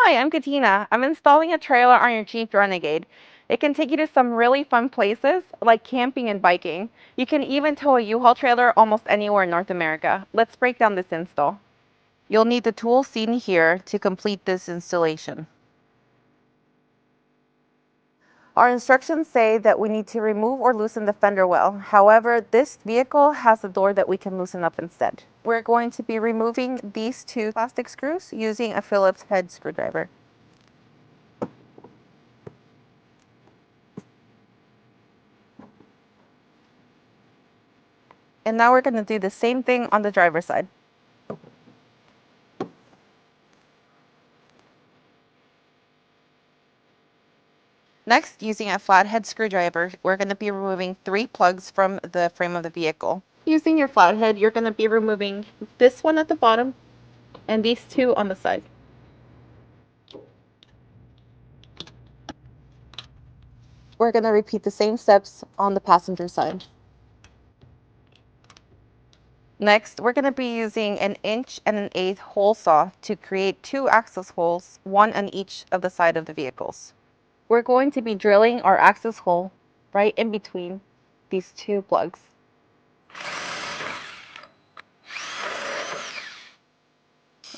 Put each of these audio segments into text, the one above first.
Hi, I'm Katina. I'm installing a trailer on your Jeep Renegade. It can take you to some really fun places like camping and biking. You can even tow a U-Haul trailer almost anywhere in North America. Let's break down this install. You'll need the tools seen here to complete this installation. Our instructions say that we need to remove or loosen the fender well. However, this vehicle has a door that we can loosen up instead. We're going to be removing these two plastic screws using a Phillips head screwdriver. And now we're going to do the same thing on the driver's side. Next, using a flathead screwdriver, we're going to be removing 3 plugs from the frame of the vehicle. Using your flathead, you're going to be removing this one at the bottom and these 2 on the side. We're going to repeat the same steps on the passenger side. Next, we're going to be using an 1 1/8" hole saw to create 2 access holes, one on each of the side of the vehicles. We're going to be drilling our access hole right in between these 2 plugs.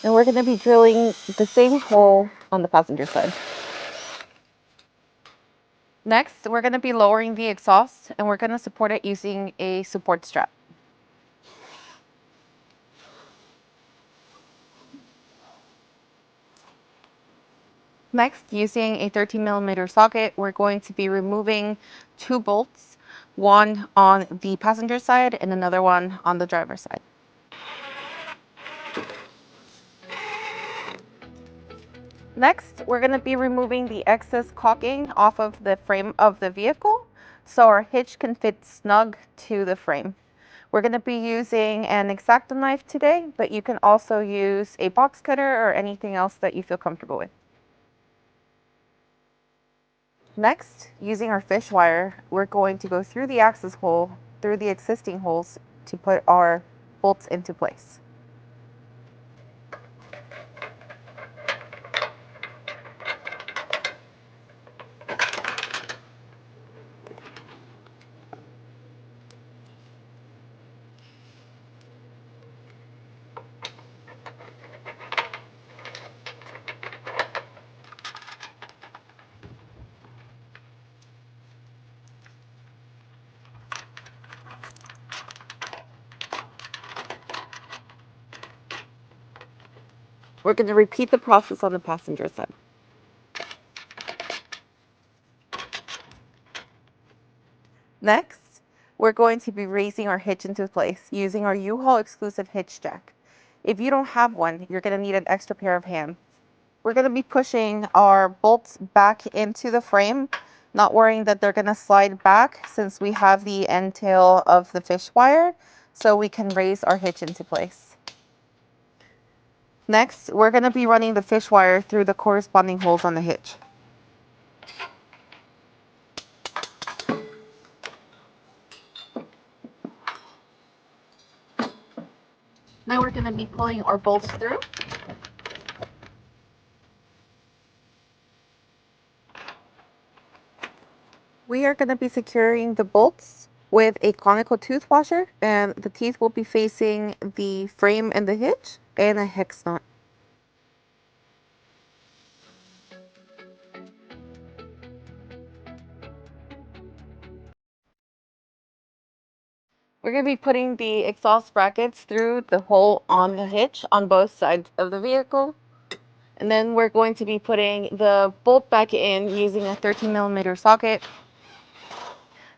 And we're going to be drilling the same hole on the passenger side. Next, we're going to be lowering the exhaust and we're going to support it using a support strap. Next, using a 13mm socket, we're going to be removing 2 bolts, one on the passenger side and another one on the driver's side. Next, we're going to be removing the excess caulking off of the frame of the vehicle so our hitch can fit snug to the frame. We're going to be using an X-Acto knife today, but you can also use a box cutter or anything else that you feel comfortable with. Next, using our fish wire, we're going to go through the access hole, through the existing holes to put our bolts into place. We're going to repeat the process on the passenger side. Next, we're going to be raising our hitch into place using our U-Haul exclusive hitch jack. If you don't have one, you're going to need an extra pair of hands. We're going to be pushing our bolts back into the frame, not worrying that they're going to slide back since we have the end tail of the fish wire, so we can raise our hitch into place. Next, we're going to be running the fish wire through the corresponding holes on the hitch. Now we're going to be pulling our bolts through. We are going to be securing the bolts with a conical tooth washer, and the teeth will be facing the frame and the hitch, and a hex knot. We're going to be putting the exhaust brackets through the hole on the hitch on both sides of the vehicle. And then we're going to be putting the bolt back in using a 13mm socket.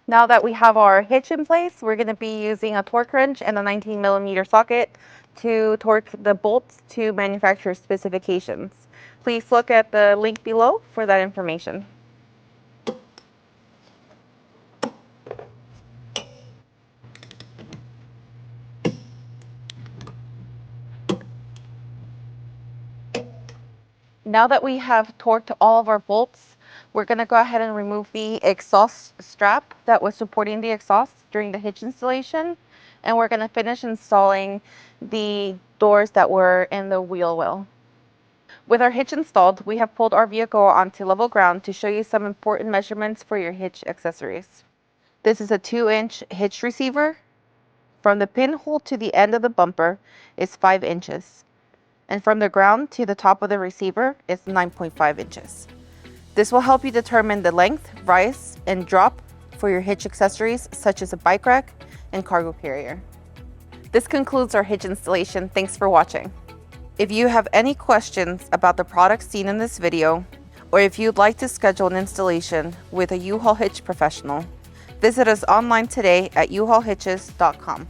Now that we have our hitch in place, we're going to be using a torque wrench and a 19mm socket to torque the bolts to manufacturer specifications. Please look at the link below for that information. Now that we have torqued all of our bolts, we're going to go ahead and remove the exhaust strap that was supporting the exhaust during the hitch installation. And we're going to finish installing the doors that were in the wheel well. With our hitch installed, we have pulled our vehicle onto level ground to show you some important measurements for your hitch accessories. This is a 2-inch hitch receiver. From the pinhole to the end of the bumper is 5 inches, and from the ground to the top of the receiver is 9.5 inches. This will help you determine the length, rise, and drop for your hitch accessories such as a bike rack and cargo carrier. This concludes our hitch installation. Thanks for watching. If you have any questions about the products seen in this video, or if you'd like to schedule an installation with a U-Haul Hitch professional, visit us online today at uhaulhitches.com.